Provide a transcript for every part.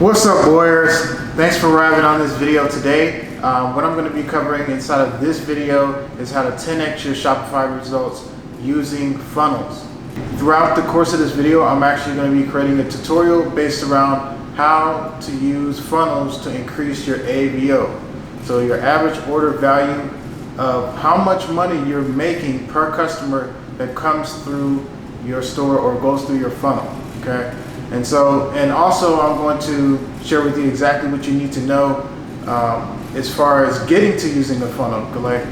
What's up, warriors? Thanks for arriving on this video today. What I'm going to be covering inside of this video is how to 10x your Shopify results using funnels. Throughout the course of this video, I'm actually going to be creating a tutorial based around how to use funnels to increase your AVO. So your average order value of how much money you're making per customer that comes through your store or goes through your funnel, okay? And also I'm going to share with you exactly what you need to know as far as getting to using the funnel. Like,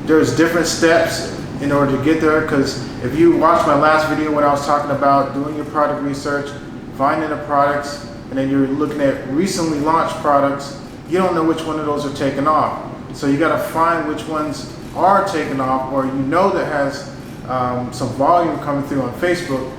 there's different steps in order to get there, because if you watched my last video when I was talking about doing your product research, finding the products, and then you're looking at recently launched products, you don't know which one of those are taking off. So you got to find which ones are taking off, or you know that has some volume coming through on Facebook.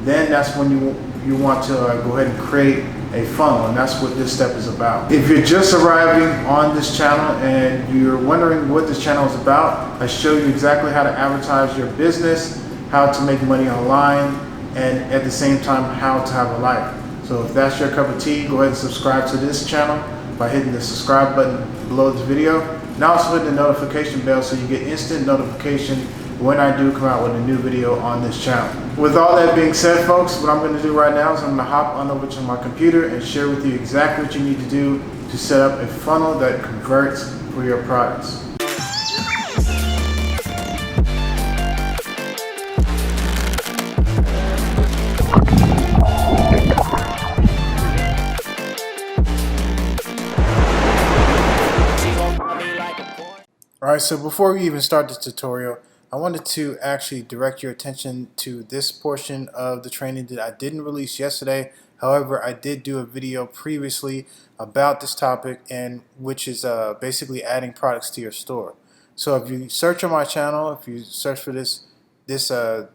Then that's when you want to go ahead and create a funnel, and that's what this step is about. If you're just arriving on this channel and you're wondering what this channel is about, I show you exactly how to advertise your business, how to make money online, and at the same time how to have a life. So if that's your cup of tea, go ahead and subscribe to this channel by hitting the subscribe button below this video, and also hit the notification bell so you get instant notification when I do come out with a new video on this channel. With all that being said, folks, what I'm going to do right now is I'm going to hop on over to my computer and share with you exactly what you need to do to set up a funnel that converts for your products. Alright, so before we even start this tutorial, I wanted to actually direct your attention to this portion of the training that I didn't release yesterday. However, I did do a video previously about this topic, and which is basically adding products to your store. So if you search on my channel, if you search for this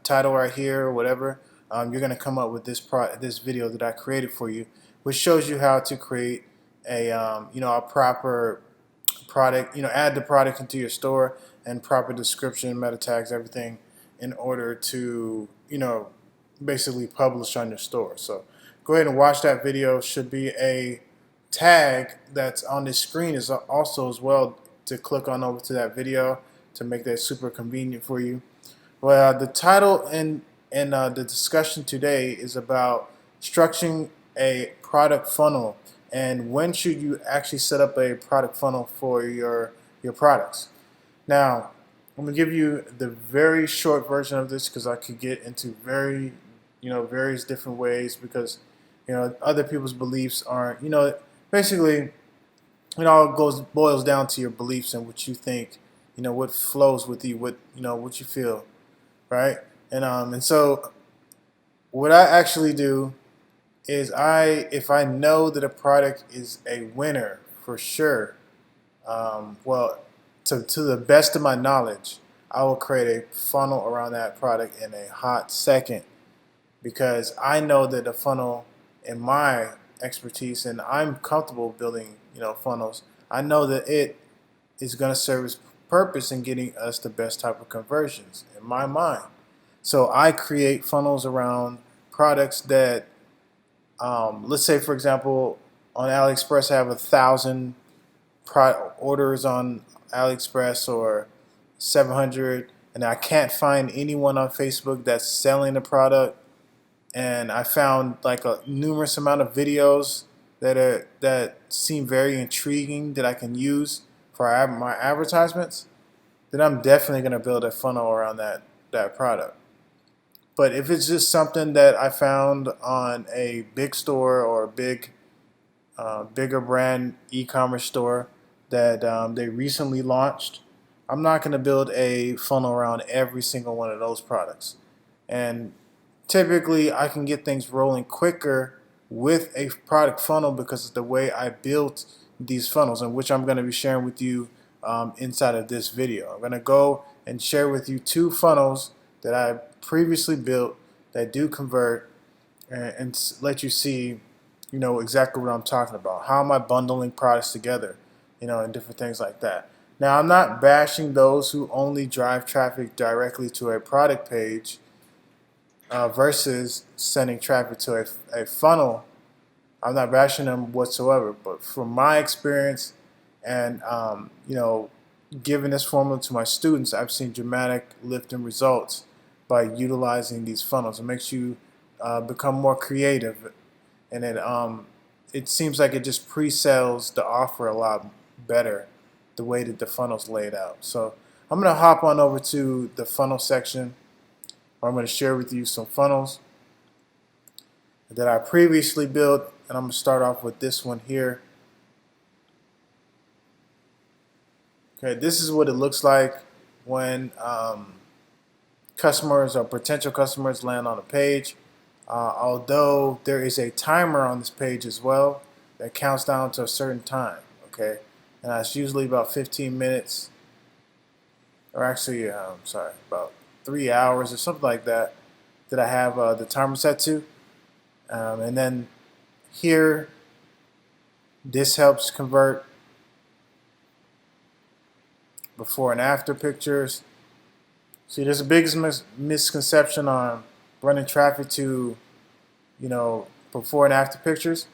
title right here or whatever, you're going to come up with this video that I created for you, which shows you how to create a a proper product, add the product into your store, and proper description, meta tags, everything, in order to basically publish on your store. So go ahead and watch that video. Should be a tag that's on this screen is also as well to click on over to that video to make that super convenient for you. Well, the title and the discussion today is about structuring a product funnel, and when should you actually set up a product funnel for your products. Now, I'm going to give you the very short version of this, because I could get into various different ways, because other people's beliefs aren't, basically it all boils down to your beliefs and what you think, what flows with you, what you feel, right? And so what I actually do is if I know that a product is a winner for sure, to the best of my knowledge, I will create a funnel around that product in a hot second, because I know that the funnel, in my expertise, and I'm comfortable building funnels, I know that it is going to serve its purpose in getting us the best type of conversions in my mind. So I create funnels around products that, let's say for example, on AliExpress I have 1,000 orders on AliExpress, or 700, and I can't find anyone on Facebook that's selling the product, and I found like a numerous amount of videos that seem very intriguing that I can use for my advertisements, then I'm definitely going to build a funnel around that product. But if it's just something that I found on a big store or a bigger brand e-commerce store that they recently launched, I'm not going to build a funnel around every single one of those products. And typically I can get things rolling quicker with a product funnel because of the way I built these funnels, and which I'm going to be sharing with you inside of this video. I'm going to go and share with you 2 funnels that I previously built that do convert, and let you see exactly what I'm talking about. How am I bundling products together, and different things like that. Now, I'm not bashing those who only drive traffic directly to a product page versus sending traffic to a funnel I'm not bashing them whatsoever, but from my experience and giving this formula to my students, I've seen dramatic lift in results by utilizing these funnels. It makes you become more creative, and it seems like it just pre-sells the offer a lot better the way that the funnel's laid out. So I'm going to hop on over to the funnel section, where I'm going to share with you some funnels that I previously built, and I'm going to start off with this one here. Okay, this is what it looks like when customers or potential customers land on a page. Although there is a timer on this page as well that counts down to a certain time. Okay, and that's usually about 15 minutes, or actually, sorry, about 3 hours or something like that I have the timer set to. And then here, this helps convert before and after pictures. See, there's a big misconception on running traffic to, before and after pictures.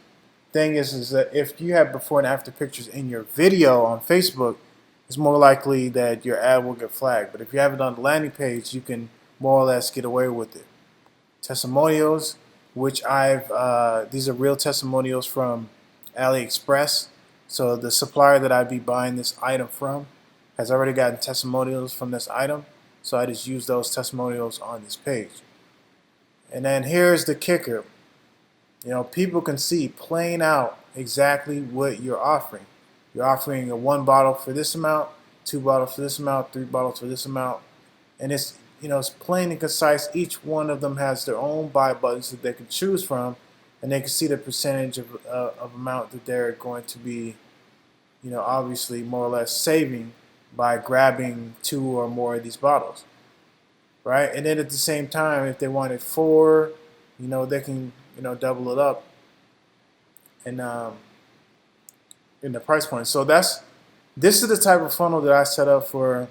Thing is that if you have before and after pictures in your video on Facebook, it's more likely that your ad will get flagged. But if you have it on the landing page, you can more or less get away with it. Testimonials, which these are real testimonials from AliExpress. So the supplier that I'd be buying this item from has already gotten testimonials from this item. So I just use those testimonials on this page. And then here's the kicker. People can see plain out exactly what you're offering. You're offering a 1 bottle for this amount, 2 bottles for this amount, 3 bottles for this amount. And it's plain and concise. Each one of them has their own buy buttons that they can choose from, and they can see the percentage of amount that they're going to be, obviously more or less saving by grabbing 2 or more of these bottles, right? And then at the same time, if they wanted 4, they can double it up and in the price point. So this is the type of funnel that I set up for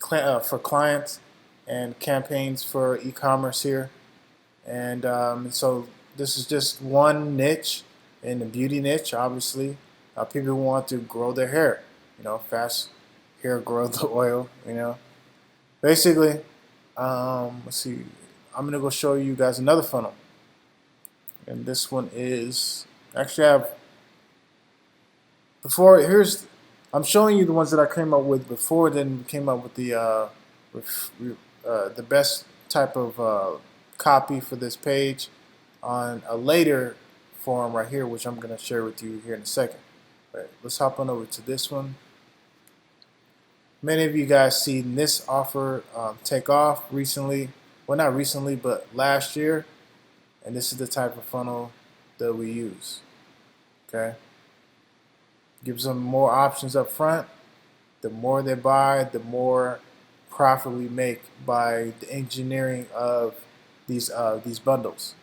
clients and campaigns for e-commerce here. And so this is just one niche in the beauty niche. Obviously, people who want to grow their hair, fast hair growth oil. Basically, let's see. I'm gonna go show you guys another funnel, and this one is actually I'm showing you the ones that I came up with before, then came up with the best type of copy for this page on a later forum right here, which I'm going to share with you here in a second. Right, let's hop on over to this one. Many of you guys seen this offer take off recently. Well, not recently, but last year. And this is the type of funnel that we use. Okay. Gives them more options up front. The more they buy, the more profit we make by the engineering of these bundles.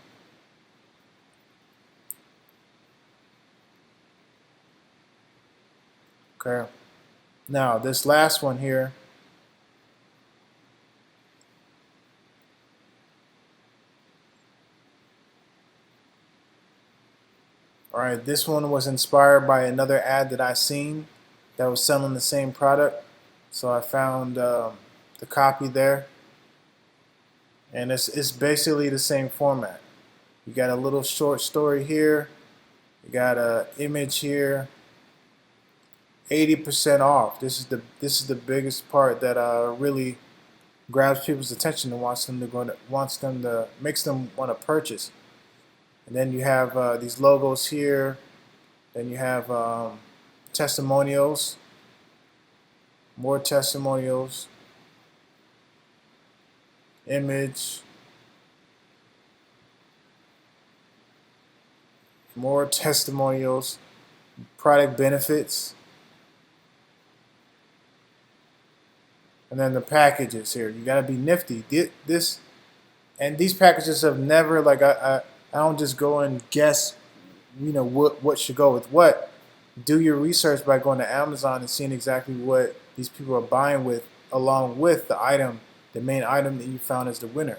Okay. Now this last one here. Alright, this one was inspired by another ad that I seen that was selling the same product. So I found the copy there. And it's basically the same format. You got a little short story here. You got an image here. 80% off. This is the biggest part that really grabs people's attention and makes them want to purchase. And then you have these logos here. Then you have testimonials, more testimonials, image, more testimonials, product benefits, and then the packages here. You gotta be nifty. These packages have never, like, I don't just go and guess, what should go with what. Do your research by going to Amazon and seeing exactly what these people are buying with, along with the main item that you found as the winner.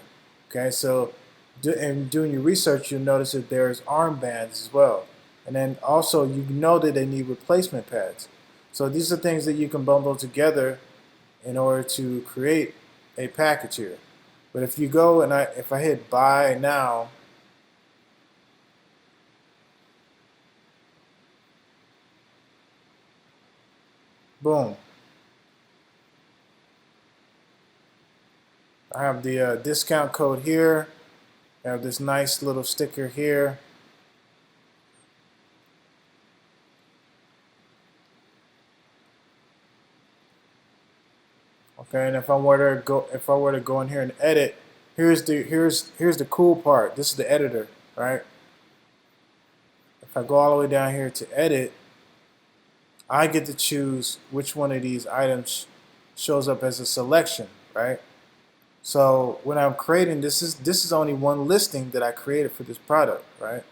Okay, so And doing your research, you'll notice that there's armbands as well. And then also you know that they need replacement pads. So these are things that you can bundle together in order to create a package here. But if you go and if I hit buy now, boom, I have the discount code here. I have this nice little sticker here. Okay, and if I were to go in here and edit, here's the cool part. This is the editor, right? If I go all the way down here to edit, I get to choose which one of these items shows up as a selection, right? So when I'm creating this is only one listing that I created for this product, right?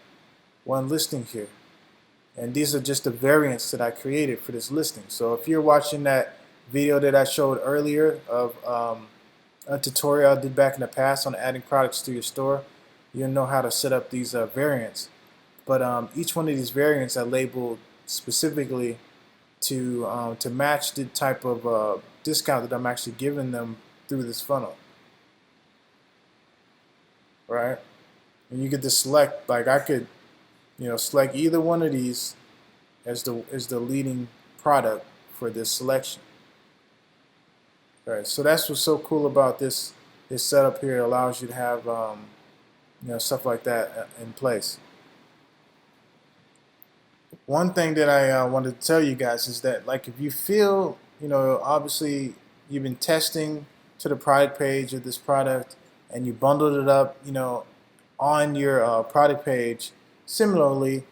One listing here. And these are just the variants that I created for this listing. So if you're watching that video that I showed earlier of a tutorial I did back in the past on adding products to your store, you'll know how to set up these variants. But each one of these variants I labeled specifically to match the type of discount that I'm actually giving them through this funnel, right? And you get to select, like I could, select either one of these as the leading product for this selection. All right, so that's what's so cool about this setup here. It allows you to have stuff like that in place. One thing that I wanted to tell you guys is that, like, if you feel, obviously you've been testing to the product page of this product and you bundled it up, on your product page similarly,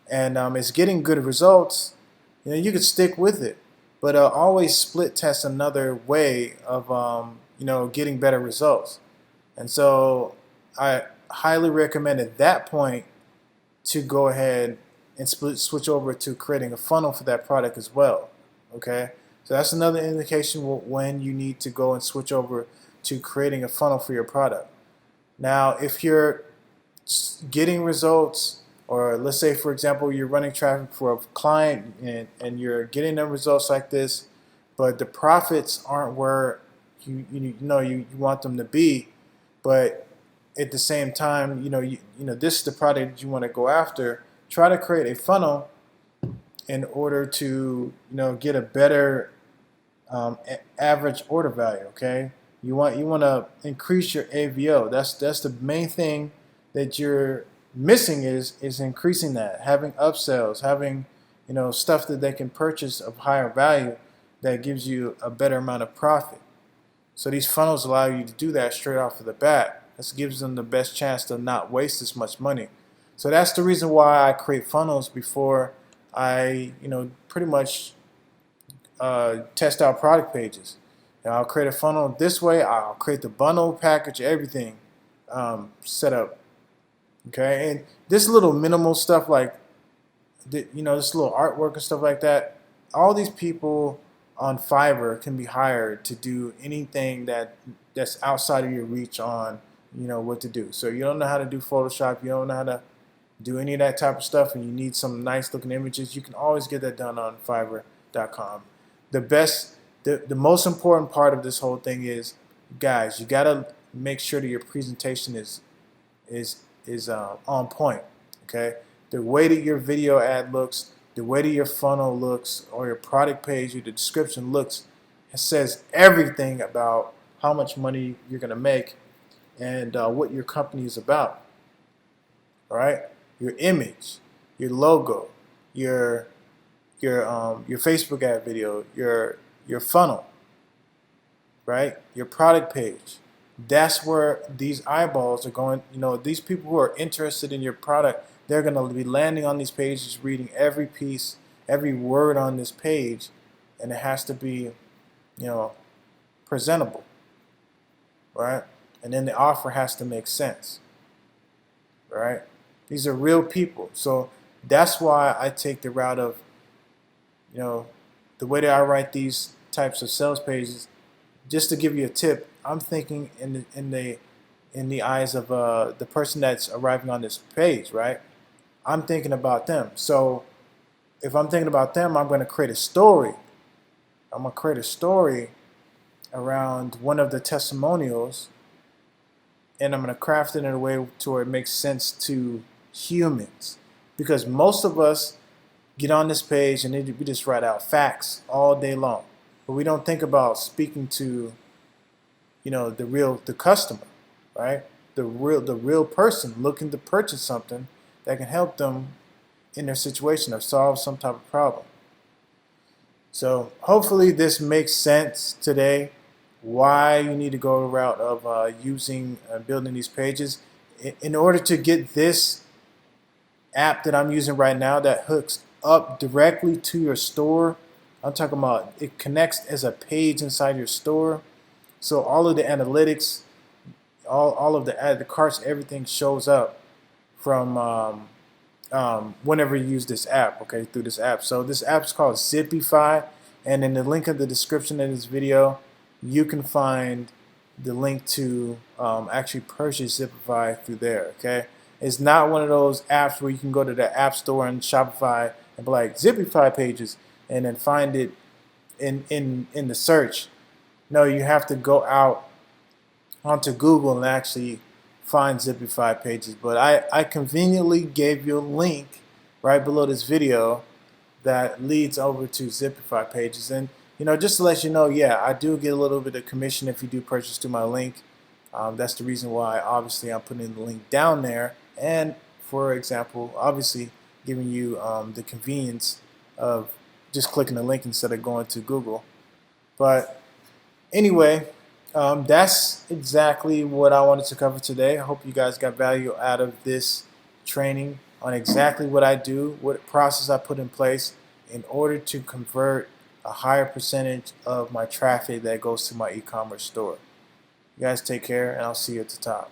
and it's getting good results, you could stick with it. But always split test another way of, getting better results. And so I highly recommend at that point to go ahead and switch over to creating a funnel for that product as well. Okay, so that's another indication when you need to go and switch over to creating a funnel for your product. Now, if you're getting results, or let's say, for example, you're running traffic for a client and you're getting them results like this, but the profits aren't where you want them to be, but at the same time, this is the product that you want to go after. Try to create a funnel in order to get a better average order value. Okay, you want to increase your AVO. That's the main thing that you're missing is increasing that, having upsells, having stuff that they can purchase of higher value that gives you a better amount of profit. So these funnels allow you to do that straight off of the bat. This gives them the best chance to not waste as much money. So that's the reason why I create funnels before I, pretty much test out product pages. And I'll create a funnel this way. I'll create the bundle package, everything set up. Okay, and this little minimal stuff like, this little artwork and stuff like that, all these people on Fiverr can be hired to do anything that's outside of your reach on, what to do. So you don't know how to do Photoshop, you don't know how to do any of that type of stuff, and you need some nice looking images, you can always get that done on Fiverr.com. The most important part of this whole thing is, guys, you gotta make sure that your presentation is on point. Okay, the way that your video ad looks, the way that your funnel looks, or your product page or the description looks, it says everything about how much money you're gonna make and what your company is about. All right, your image, your logo, your Facebook ad video, your funnel, right? Your product page. That's where these eyeballs are going. These people who are interested in your product, they're going to be landing on these pages, reading every piece, every word on this page, and it has to be, presentable, right? And then the offer has to make sense, right? These are real people. So that's why I take the route of, the way that I write these types of sales pages. Just to give you a tip, I'm thinking in the in the eyes of the person that's arriving on this page, right? I'm thinking about them. So if I'm thinking about them, I'm going to create a story. I'm going to create a story around one of the testimonials, and I'm going to craft it in a way to where it makes sense to humans. Because most of us get on this page and we just write out facts all day long, but we don't think about speaking to, the customer, right? The real person looking to purchase something that can help them in their situation or solve some type of problem. So hopefully this makes sense today, why you need to go the route of using building these pages. In order to get this app that I'm using right now that hooks up directly to your store, I'm talking about it connects as a page inside your store. So all of the analytics, all of the carts, everything shows up from whenever you use this app, okay, through this app. So this app is called Zipify, and in the link in the description of this video, you can find the link to actually purchase Zipify through there, okay? It's not one of those apps where you can go to the App Store and Shopify and be like Zipify pages and then find it in the search. No, you have to go out onto Google and actually find Zipify pages. But I conveniently gave you a link right below this video that leads over to Zipify pages. And just to let you know, yeah, I do get a little bit of commission if you do purchase through my link. That's the reason why obviously I'm putting the link down there, and for example, obviously giving you the convenience of just clicking the link instead of going to Google. But anyway, that's exactly what I wanted to cover today. I hope you guys got value out of this training on exactly what I do, what process I put in place in order to convert a higher percentage of my traffic that goes to my e-commerce store. You guys take care, and I'll see you at the top.